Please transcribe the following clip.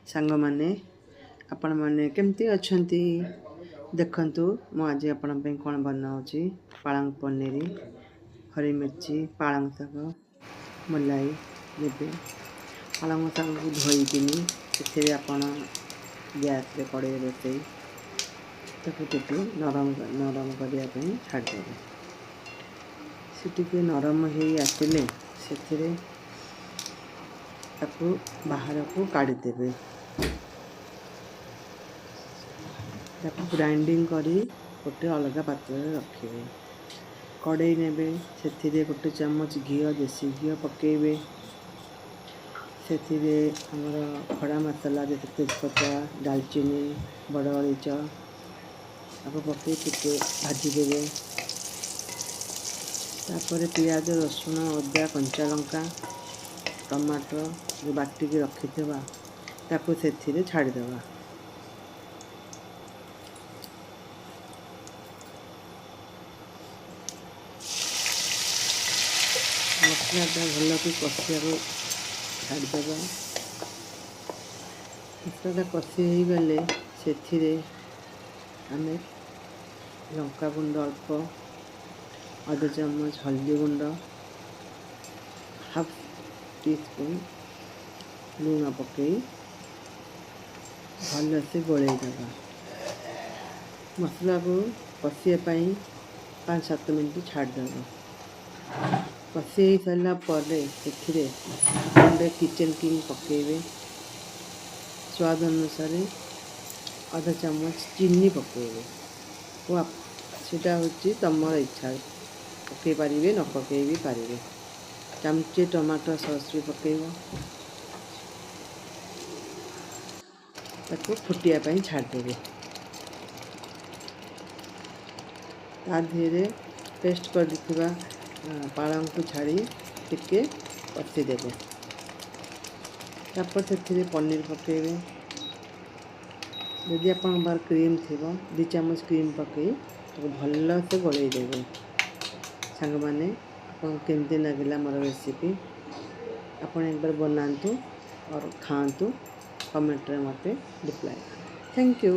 सांग माने आपण माने केमती अछंती देखंतु मु आज आपण पे कोन बनाउची पालंग पनीर हरी मिर्ची पालंग शाग मलाई देबे पालंग शाग को धोई किनी सेथे आपण गैस रे कड़े बसई ताको टिके नरम करिया पे छाड़ देबे से टिके नरम हे आसिले सेथिरे ताको बाहर को काढ़ी देबे ताको ग्राइंडिंग करी गोटे अलग पात्र रखिबे कड़ई नेबे सेथिरे गोटे चम्मच घी देसी घी पकेबे सेथिरे हमर खड़ा मसाला जैसे तेजपत्ता दालचीनी बड़ इलायची आपको पके टिके भाजी देबे तापर प्याज रसुण अदा कंचा लंका टमाटो जो बाटी की रखिथिबा ताको सेथिरे छाड़ी देबा मसलाटा भल कि कषिया को छाड़ी देबा मसलाटा कषि हो गले सेथिरे आमे लंका गुंड अल्प आधा चम्मच हल्दी गुंड हाफ टी स्पून लूण पकई भल से गोल देगा मसला को कषिया 5-7 मिनट छाड़ देगा कषि हो सारा पर गोटे किचन किंग पकेबे स्वाद अनुसार आधा चम्मच चीनी पकेबे सेटा होची तुम इच्छा पकई पारे न पकई भी पारे चमचे टमाटो सॉस भी पकेब ताको फुटिया पाई छाड़ देबे ता धीरे पेस्ट कर दिथिबा पालंग को छाड़ी टिके कषि देबे तापर सेथिरे पनीर पकेबे यदि आपन बार क्रीम थिबो 2 चम्मच क्रीम पकई तो भल से गोलई देबे सांग माने आपन केमती लागला मोर रेसिपी आपन एक बार बनांतु और खांतु कमेंट रे मते रिप्लाई थैंक यू।